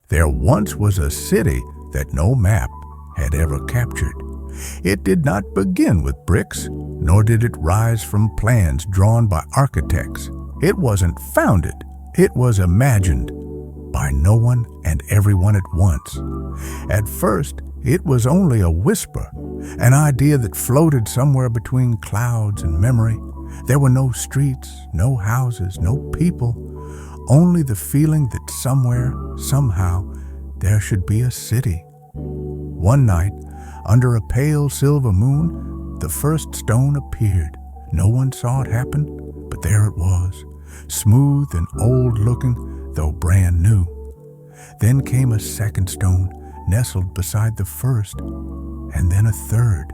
There once was a city that no map had ever captured. It did not begin with bricks, nor did it rise from plans drawn by architects. It wasn't founded, it was imagined by no one and everyone at once. At first, it was only a whisper, an idea that floated somewhere between clouds and memory. There were no streets, no houses, no people, only the feeling that somewhere, somehow, there should be a city. One night, under a pale silver moon, the first stone appeared. No one saw it happen, but there it was, smooth and old-looking, though brand new. Then came a second stone, nestled beside the first, and then a third.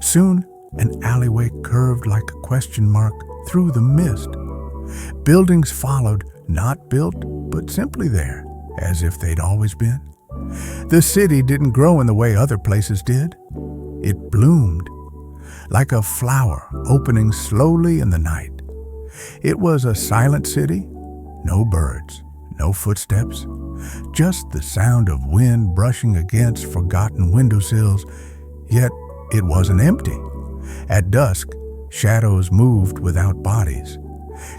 Soon, an alleyway curved like a question mark through the mist. Buildings followed, not built, but simply there, as if they'd always been. The city didn't grow in the way other places did. It bloomed, like a flower opening slowly in the night. It was a silent city, no birds, no footsteps, just the sound of wind brushing against forgotten windowsills, yet it wasn't empty. At dusk, shadows moved without bodies.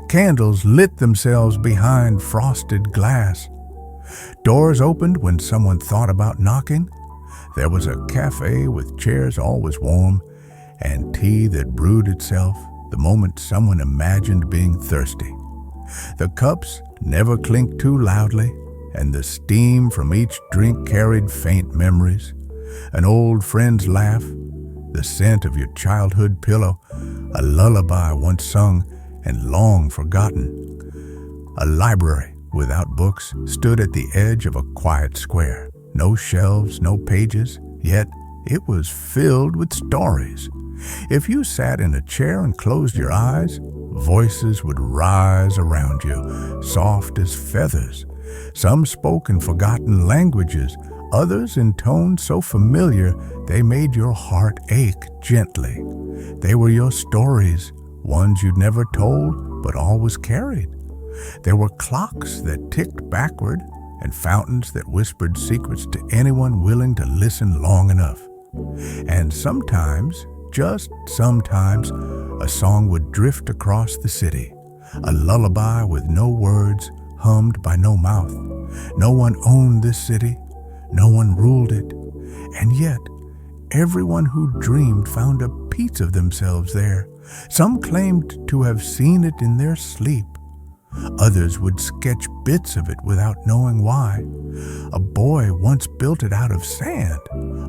Candles lit themselves behind frosted glass. Doors opened when someone thought about knocking. There was a cafe with chairs always warm and tea that brewed itself the moment someone imagined being thirsty. The cups never clinked too loudly, and the steam from each drink carried faint memories. An old friend's laugh, the scent of your childhood pillow, a lullaby once sung and long forgotten. A library without books stood at the edge of a quiet square. No shelves, no pages, yet it was filled with stories. If you sat in a chair and closed your eyes, voices would rise around you, soft as feathers. Some spoke in forgotten languages, others in tones so familiar they made your heart ache gently. They were your stories, ones you'd never told but always carried. There were clocks that ticked backward and fountains that whispered secrets to anyone willing to listen long enough. And sometimes, just sometimes, a song would drift across the city, a lullaby with no words, hummed by no mouth. No one owned this city, no one ruled it, and yet everyone who dreamed found a piece of themselves there. Some claimed to have seen it in their sleep. Others would sketch bits of it without knowing why. A boy once built it out of sand.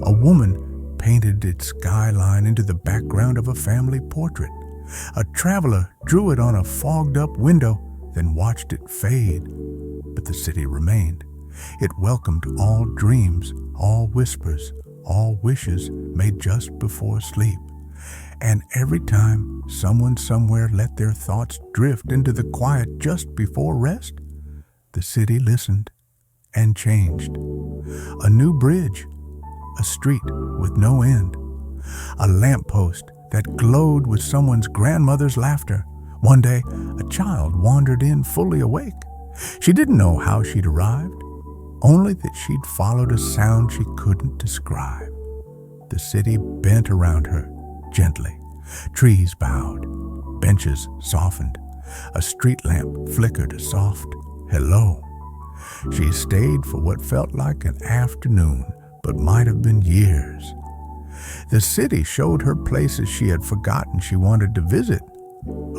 A woman painted its skyline into the background of a family portrait. A traveler drew it on a fogged-up window, then watched it fade. But the city remained. It welcomed all dreams, all whispers, all wishes made just before sleep. And every time someone somewhere let their thoughts drift into the quiet just before rest, the city listened and changed. A new bridge, a street with no end, a lamppost that glowed with someone's grandmother's laughter. One day, a child wandered in fully awake. She didn't know how she'd arrived, only that she'd followed a sound she couldn't describe. The city bent around her gently. Trees bowed, benches softened, a street lamp flickered a soft hello. She stayed for what felt like an afternoon, but might have been years. The city showed her places she had forgotten she wanted to visit.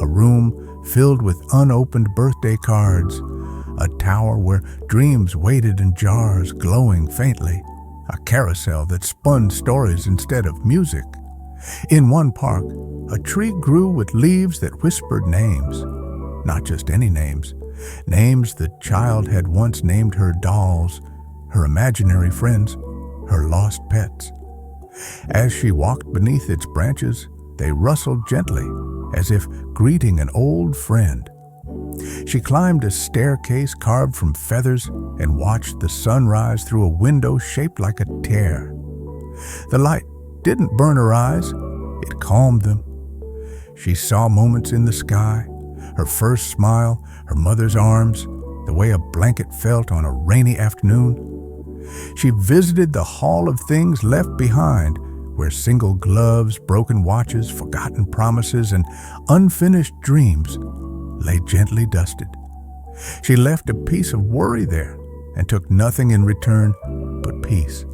A room filled with unopened birthday cards, a tower where dreams waited in jars glowing faintly, a carousel that spun stories instead of music. In one park, a tree grew with leaves that whispered names. Not just any names, names the child had once named her dolls, her imaginary friends, her lost pets. As she walked beneath its branches, they rustled gently, as if greeting an old friend. She climbed a staircase carved from feathers and watched the sun rise through a window shaped like a tear. The light didn't burn her eyes, it calmed them. She saw moments in the sky, her first smile, her mother's arms, the way a blanket felt on a rainy afternoon. She visited the Hall of Things Left Behind, where single gloves, broken watches, forgotten promises, and unfinished dreams lay gently dusted. She left a piece of worry there and took nothing in return but peace.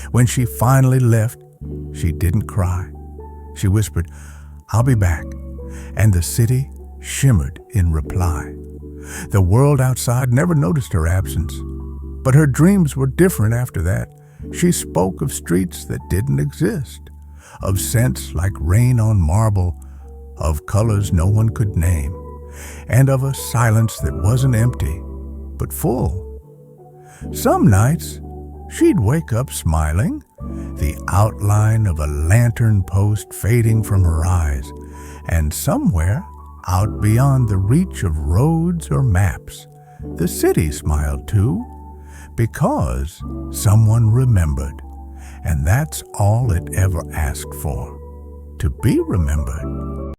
When she finally left, she didn't cry. She whispered, "I'll be back," and the city shimmered in reply. The world outside never noticed her absence, but her dreams were different after that. She spoke of streets that didn't exist, of scents like rain on marble, of colors no one could name, and of a silence that wasn't empty, but full. Some nights, she'd wake up smiling, the outline of a lantern post fading from her eyes, and somewhere out beyond the reach of roads or maps, the city smiled too, because someone remembered, and that's all it ever asked for, to be remembered.